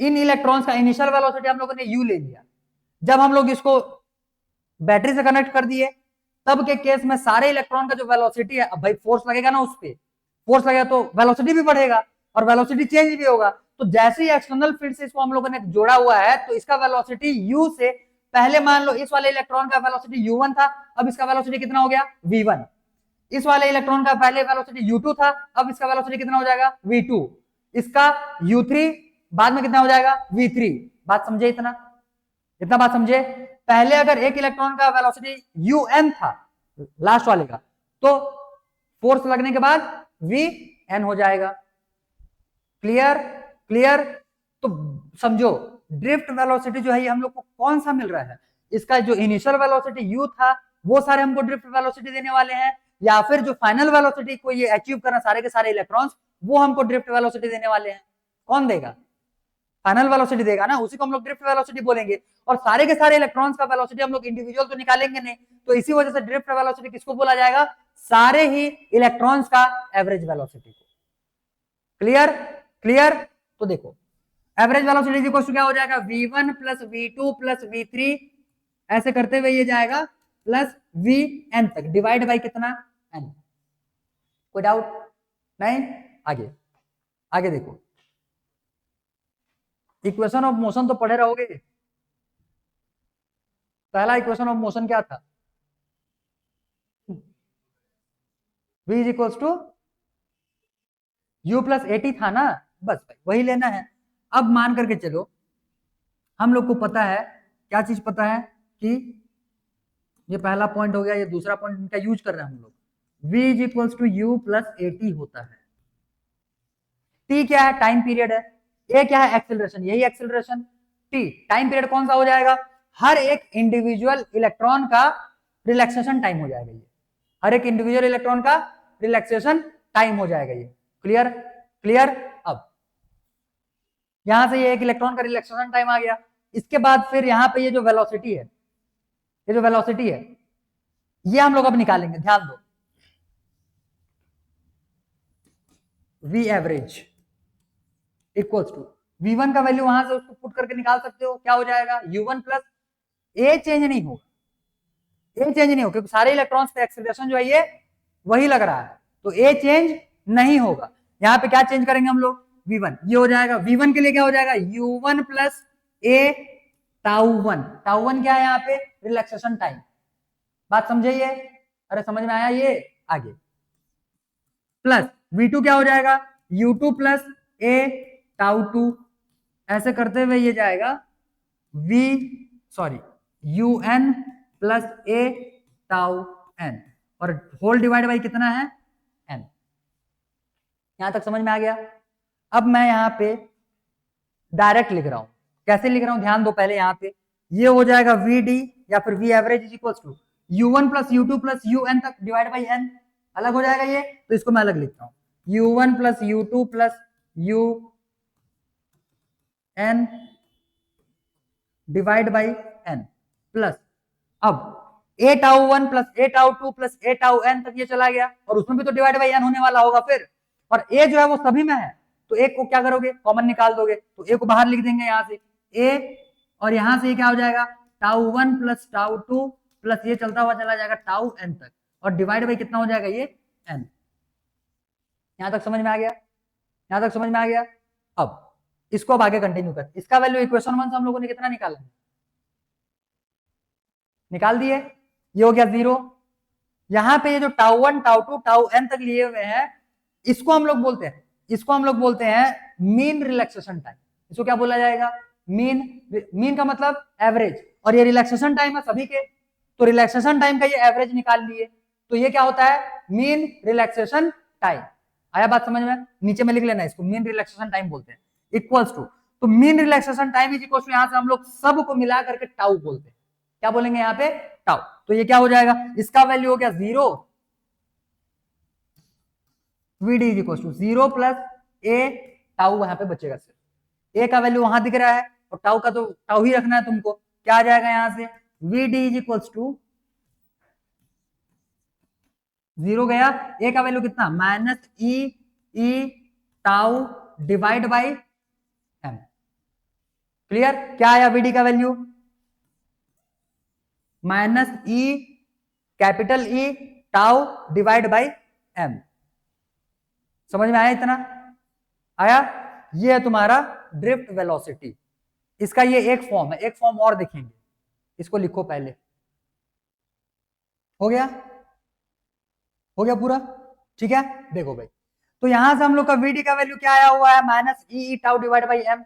इन इलेक्ट्रॉन्स का इनिशियल वेलोसिटी हम लोगों ने यू ले लिया, जब हम लोग इसको बैटरी से कनेक्ट कर दिए तब के केस में सारे इलेक्ट्रॉन का जो वेलोसिटी है, अब भाई फोर्स लगेगा ना, उस पे फोर्स लगेगा तो वेलोसिटी भी बढ़ेगा और वेलोसिटी चेंज भी होगा। तो जैसे ही एक्सटर्नल फील्ड से इसको हम लोगों ने जोड़ा हुआ है तो इसका वेलोसिटी u से, पहले मान लो इस वाले इलेक्ट्रॉन का वेलोसिटी u1 था, अब इसका वेलोसिटी कितना हो गया, v1। इस वाले इलेक्ट्रॉन का पहले वेलोसिटी u2 था, अब इसका वेलोसिटी कितना हो जाएगा, v2। इसका u3 बाद में कितना हो जाएगा, v3। बात समझे, इतना इतना बात समझे। पहले अगर एक इलेक्ट्रॉन का वेलोसिटी un था लास्ट वाले का, तो फोर्स लगने के बाद vn हो जाएगा, क्लियर, क्लियर। तो समझो ड्रिफ्ट वेलोसिटी जो है ये हम लोग को कौन सा मिल रहा है, इसका जो इनिशियल वेलोसिटी u था वो सारे हमको ड्रिफ्ट वेलोसिटी देने वाले हैं, या फिर जो फाइनल वेलोसिटी को ये अचीव करना सारे के सारे इलेक्ट्रॉन्स, वो हमको ड्रिफ्ट वेलोसिटी देने वाले हैं। कौन देगा, फाइनल वेलोसिटी देगा ना, उसी को हम लोग ड्रिफ्ट वेलोसिटी बोलेंगे। और सारे के सारे इलेक्ट्रॉन्स का वेलोसिटी हम लोग इंडिविजुअल तो निकालेंगे नहीं, तो इसी वजह से ड्रिफ्ट वेलोसिटी किसको बोला जाएगा, सारे ही इलेक्ट्रॉन्स का एवरेज वेलोसिटी को, क्लियर, क्लियर। तो देखो एवरेज वेलोसिटी इक्वल टू क्या हो जाएगा, v1 plus v2 plus v3 ऐसे करते हुए ये जाएगा प्लस vn तक, डिवाइड बाई कितना, n। कोई डाउट नहीं, आगे आगे देखो, इक्वेशन ऑफ मोशन तो पढ़े रहोगे। पहला इक्वेशन ऑफ मोशन क्या था, v is equals to u plus AT था ना, बस भाई वही लेना है। अब मान करके चलो हम लोग को पता है, क्या चीज पता है कि ये पहला पॉइंट हो गया, ये दूसरा पॉइंट इनका यूज कर रहे हैं हम लोग, v is equals to u plus AT होता है। t क्या है, टाइम पीरियड है, a क्या है, एक्सेलरेशन, यही एक्सेलरेशन, t टाइम पीरियड कौन सा हो जाएगा, हर एक इंडिविजुअल इलेक्ट्रॉन का रिलैक्सेशन टाइम हो जाएगा ये। हर एक इंडिविजुअल इलेक्ट्रॉन का रिलैक्सेशन टाइम हो जाएगा ये। Clear clear. अब यहां से ये एक इलेक्ट्रॉन का रिलैक्सेशन टाइम आ गया। इसके बाद फिर यहां पे ये जो वेलोसिटी है, ये जो वेलोसिटी है ये हम लोग अब निकालेंगे। ध्यान दो, V average equals to v1 का वैल्यू वहां से उसको पुट करके निकाल सकते हो, क्या हो जाएगा u1 प्लस ए चेंज नहीं होगा, ए चेंज नहीं होगा क्योंकि सारे इलेक्ट्रॉन्स का एक्सेलरेशन जो है ये वही लग रहा है, तो ए चेंज नहीं होगा। यहाँ पे क्या चेंज करेंगे हम लोग, v1 ये हो जाएगा, v1 के लिए क्या हो जाएगा u1 प्लस ए टाउ1। टाउ1 क्या है यहाँ पे, रिलैक्सेशन टाइम। बात समझे ये, अरे समझ में आया ये, आगे प्लस v2 क्या हो जाएगा u2 प्लस ए टाउ2। ऐसे करते हुए ये जाएगा un plus a tau n और होल डिवाइड बाई कितना है n। यहां तक समझ में आ गया। अब मैं यहां पे डायरेक्ट लिख रहा हूं, कैसे लिख रहा हूं ध्यान दो पहले। यहां पे ये हो जाएगा vd या फिर v average is equal to u1 plus u2 plus un तक डिवाइड बाई n। अलग हो जाएगा ये, तो इसको मैं अलग लिखता हूं u1 plus u2 plus un divide by n plus अब ए tau 1 plus a tau 2 plus a tau n तक ये चला गया और उसमें भी तो डिवाइड बाई n होने वाला होगा फिर, और ए जो है वो सभी में है, तो एक को क्या करोगे कॉमन निकाल दोगे, तो ए को बाहर लिख देंगे यहां से ए, और यहां से क्या हो जाएगा टाउ 1 प्लस टाउ 2 प्लस ये चलता हुआ चला जाएगा टाउ n तक और डिवाइड बाई कितना हो जाएगा ये n। यहां तक समझ में आ गया, यहां तक समझ में आ गया। अब इसको अब आगे कंटिन्यू कर, इसका वैल्यू इक्वेशन 1 से हम लोगों ने कितना निकाला है, निकाल दिए, ये हो गया 0। यहां पे ये जो टाउ 1 टाउ 2 टाउ n तक लिए हुए हैं इसको हम लोग बोलते हैं, इसको हम लोग बोलते हैं मीन रिलैक्सेशन टाइम। इसको क्या बोला जाएगा, मीन। मीन का मतलब एवरेज, और ये रिलैक्सेशन टाइम है सभी के, तो रिलैक्सेशन टाइम का ये एवरेज निकाल लिए, तो ये क्या होता है मीन रिलैक्सेशन टाइम। आया बात समझ में, नीचे में लिख लेना इसको, मीन रिलैक्सेशन टाइम बोलते हैं इक्वल्स टू, तो mean relaxation time is equals to यहां से हम लोग सब को मिला करके टाउ बोलते हैं, क्या बोलेंगे यहाँ पे टाउ। तो ये क्या हो जाएगा, इसका वैल्यू हो गया 0, vd is equals to 0 plus a tau वहां पे बचेगा सिर्फ, ए का वैल्यू वहां दिख रहा है और टाउ का तो टाउ ही रखना है तुमको, क्या आ जाएगा यहां से vd इज इक्वल्स टू 0 गया, ए का वैल्यू कितना minus e tau divide by m. Clear, क्या आया vd का value minus e capital e tau divide by m. समझ में आया इतना, आया। ये है तुम्हारा ड्रिफ्ट वेलोसिटी, इसका ये एक फॉर्म है, एक फॉर्म और देखेंगे, इसको लिखो पहले। हो गया, हो गया पूरा, ठीक है। देखो भाई, तो यहां से हम लोग का vd का वैल्यू क्या आया हुआ है minus e tau divide by M,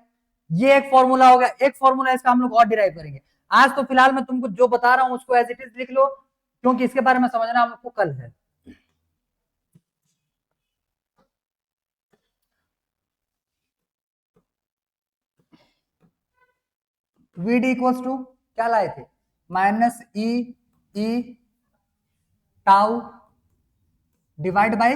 ये एक फॉर्मूला हो गया। एक फॉर्मूला इसका हम लोग और डिराइव करेंगे। आज तो फिलहाल मैं तुमको जो बता रहा हूं उसको एज इट इज लिख लो, क्योंकि इसके बारे में समझना हम लोग को कल है। vd इक्वल्स टू क्या लाए थे minus e tau divide by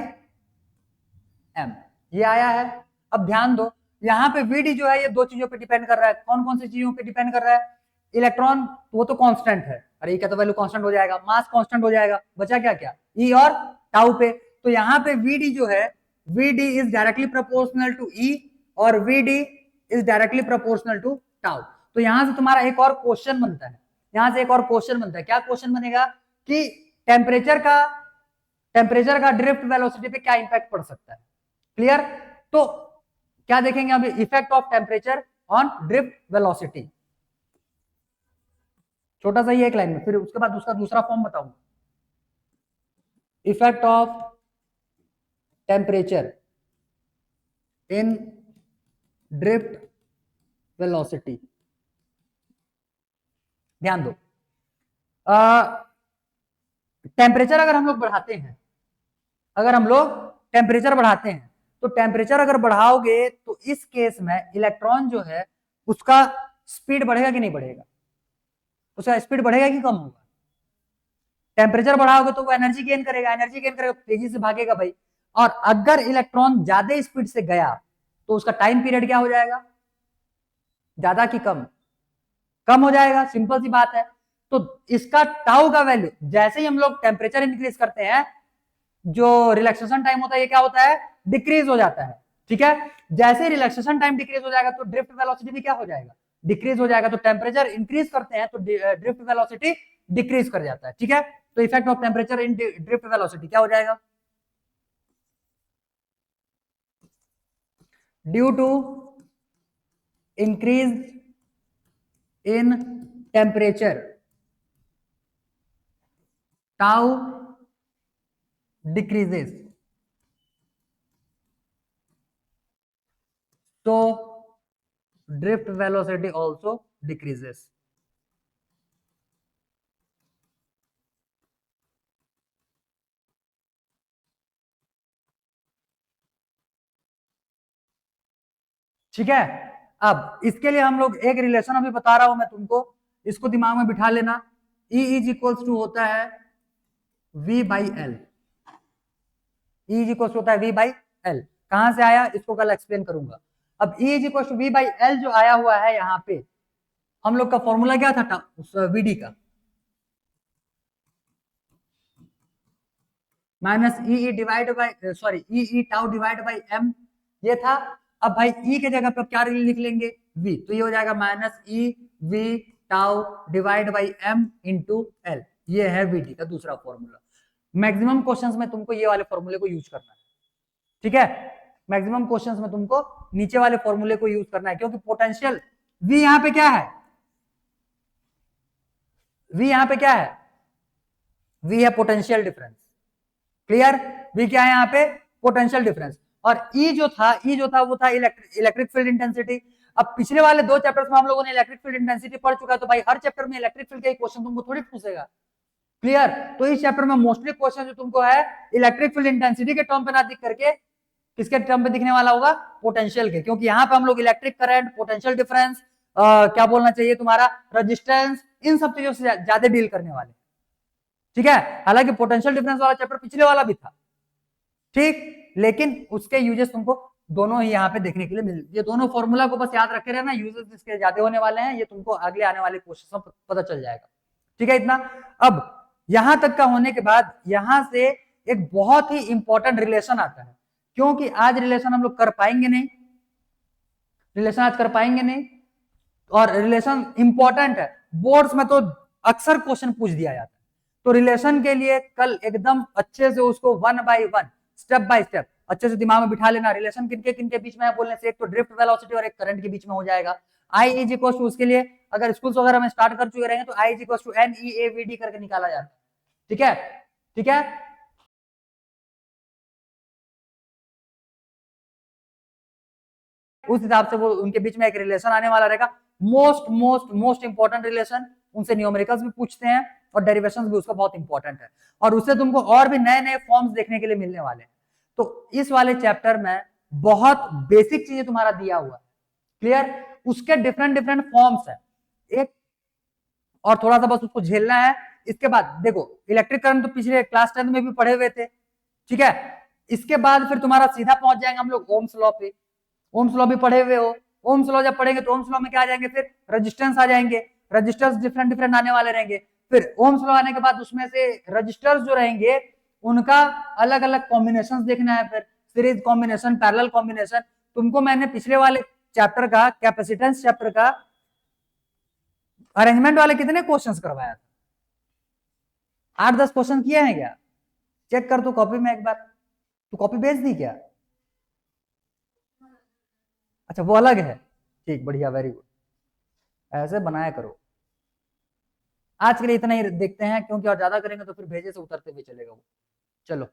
M, ये आया है। अब ध्यान दो, यहाँ पे vd जो है ये दो चीजों पे डिपेंड कर रहा है। कौन कौन सी चीजों पे डिपेंड कर रहा है, इलेक्ट्रॉन वो तो कांस्टेंट है, अरे क्या तो वैल्यू कांस्टेंट हो जाएगा, मास कांस्टेंट हो जाएगा, बचा क्या क्या ई और टाउ पे। तो यहाँ पे vd जो है vd is directly proportional to E और vd is directly proportional to tau. तो यहां से तुम्हारा एक और क्वेश्चन बनता है, यहां से एक और क्वेश्चन बनता है। क्या क्वेश्चन बनेगा कि टेम्परेचर का ड्रिफ्ट वेलोसिटी पे क्या इंपैक्ट पड़ सकता है। क्लियर, तो क्या देखेंगे अभी, effect of temperature on drift velocity, छोटा सा ही एक लाइन में, फिर उसके बाद उसका दूसरा फॉर्म बताऊंगा। Effect of temperature in drift velocity, ध्यान दो। टेम्परेचर अगर हम लोग बढ़ाते हैं, अगर हम लोग टेम्परेचर बढ़ाते हैं, तो टेम्परेचर अगर बढ़ाओगे तो इस केस में इलेक्ट्रॉन जो है उसका स्पीड बढ़ेगा कि नहीं बढ़ेगा, उसका स्पीड बढ़ेगा कि कम होगा, टेम्परेचर बढ़ाओगे तो वो एनर्जी गेन करेगा, एनर्जी गेन करेगा तो तेजी से भागेगा भाई। और अगर इलेक्ट्रॉन ज्यादा स्पीड से गया तो उसका टाइम पीरियड क्या हो जाएगा, ज्यादा कि कम, कम हो जाएगा, सिंपल सी बात है। तो इसका टाउ का वैल्यू, जैसे ही हम लोग टेम्परेचर इंक्रीज करते हैं, जो रिलैक्सेशन टाइम होता है ये क्या होता है, डिक्रीज हो जाता है। ठीक है, जैसे रिलैक्सेशन टाइम डिक्रीज हो जाएगा तो ड्रिफ्ट वेलोसिटी भी क्या हो जाएगा, डिक्रीज हो जाएगा। तो टेम्परेचर इंक्रीज करते हैं तो ड्रिफ्ट वेलोसिटी डिक्रीज कर जाता है। ठीक है, तो effect of temperature in drift velocity क्या हो जाएगा, due to increase in temperature tau decreases, तो ड्रिफ्ट वेलोसिटी ऑल्सो डिक्रीजेस। ठीक है, अब इसके लिए हम लोग एक रिलेशन अभी बता रहा हूं मैं तुमको, इसको दिमाग में बिठा लेना। E इज इक्वल्स टू होता है V by L, E is equals होता है V बाई एल। कहां से आया इसको कल एक्सप्लेन करूंगा। अब E is equals to V by l जो आया हुआ है यहाँ पे, हम लोग का फॉर्मूला क्या था VD का, minus E divide by sorry e tau divide by M, ये था। अब भाई ई के जगह पे क्या लिख लेंगे, v, तो ये हो जाएगा minus e v tau divide by m into l, ये है वीडी का दूसरा फॉर्मूला। मैक्सिमम क्वेश्चंस में तुमको ये वाले फॉर्मूले को यूज करना है। ठीक है, मैक्सिमम क्वेश्चंस में तुमको नीचे वाले फॉर्मूले को यूज करना है, क्योंकि पोटेंशियल v यहाँ पे क्या है, v यहाँ पे क्या है, v है पोटेंशियल डिफरेंस। क्लियर, v क्या है यहाँ पे, पोटेंशियल डिफरेंस। और E जो था वो था इलेक्ट्रिक फील्ड इंटेंसिटी। अब पिछले वाले दो चैप्टर्स में हम लोगों ने इलेक्ट्रिक फील्ड इंटेंसिटी पढ़ चुका है, तो भाई हर चैप्टर में इलेक्ट्रिक फील्ड का क्वेश्चन तुमको थोड़ी पूछेगा। क्लियर, तो इस चैप्टर में मोस्टली क्वेश्चन जो तुमको है इलेक्ट्रिक फील्ड इंटेंसिटी के टर्म पे ना दिख करके किसके टर्म पे दिखने वाला होगा, पोटेंशियल के, क्योंकि यहाँ पे हम लोग इलेक्ट्रिक करंट, पोटेंशियल डिफरेंस, क्या बोलना चाहिए तुम्हारा, रेजिस्टेंस, इन सब चीजों से ज्यादा डील करने वाले। ठीक है, हालांकि पोटेंशियल डिफरेंस वाला चैप्टर पिछले वाला भी था, ठीक, लेकिन उसके यूजेस तुमको दोनों ही यहाँ पे देखने के लिए मिल, ये दोनों फॉर्मूला को बस याद रखे रहना, यूजेस इसके ज्यादा होने वाले हैं, ये तुमको अगले आने वाले क्वेश्चन में पता चल जाएगा। ठीक है इतना। अब यहां तक का होने के बाद यहां से एक बहुत ही इंपॉर्टेंट रिलेशन आता है, क्योंकि आज रिलेशन हम लोग कर पाएंगे नहीं, रिलेशन आज कर पाएंगे नहीं, और रिलेशन इंपॉर्टेंट है, बोर्ड्स में तो अक्सर क्वेश्चन पूछ दिया जाता है। तो रिलेशन के लिए कल एकदम अच्छे से उसको one by one, step by step अच्छे से दिमाग में बिठा लेना। रिलेशन किनके किनके बीच में है बोलने से, एक तो ड्रिफ्ट वेलोसिटी और एक करंट के बीच में हो जाएगा। आई इज इक्वल टू, उसके लिए अगर स्कूल्स वगैरह में स्टार्ट कर चुके रहेंगे तो I is equal to N E A V D करके निकाला जाता है। ठीक है, ठीक है, उस हिसाब से वो उनके बीच में एक रिलेशन आने वाला रहेगा। Most most most important relation, उनसे न्यूमेरिकल्स भी पूछते हैं और डेरिवेशंस भी उसका बहुत इंपॉर्टेंट है, और उससे तुमको और भी नए नए फॉर्म्स देखने के लिए मिलने वाले हैं। तो इस वाले चैप्टर में बहुत बेसिक चीजें तुम्हारा दिया हुआ है। क्लियर, उसके डिफरेंट डिफरेंट फॉर्म्स है एक, और थोड़ा सा बस उसको झेलना है। इसके बाद देखो इलेक्ट्रिक करंट तो पिछले क्लास 10 में भी पढ़े हुए थे। ठीक है, इसके बाद फिर तुम्हारा सीधा पहुंच जाएंगे हम लोग ओम्स लॉ पे। ओम्स लॉ भी पढ़े हुए हो, ओम्स लॉ जब पढ़ेंगे तो ओम्स लॉ में क्या आ जाएंगे, फिर रेजिस्टेंस आ जाएंगे, रेजिस्टर्स डिफरेंट डिफरेंट आने वाले रहेंगे। फिर ओम्स लॉ आने के बाद उसमें से रजिस्टर्स जो रहेंगे उनका अलग अलग कॉम्बिनेशन देखना है, फिर सीरीज कॉम्बिनेशन, पैरेलल कॉम्बिनेशन। तुमको मैंने पिछले वाले चैप्टर का, कैपेसिटेंस चैप्टर का अरेंजमेंट वाले कितने क्वेश्चंस करवाया था, 8-10 क्वेश्चन किए हैं क्या, चेक कर तू कॉपी में एक बार, तू कॉपी भेज दी क्या, अच्छा वो अलग है, ठीक, बढ़िया, वेरी गुड, ऐसे बनाया करो। आज के लिए इतना ही देखते हैं, क्योंकि और ज्यादा करेंगे तो फिर भेजे से उतरते हुए चलेगा वो। चलो।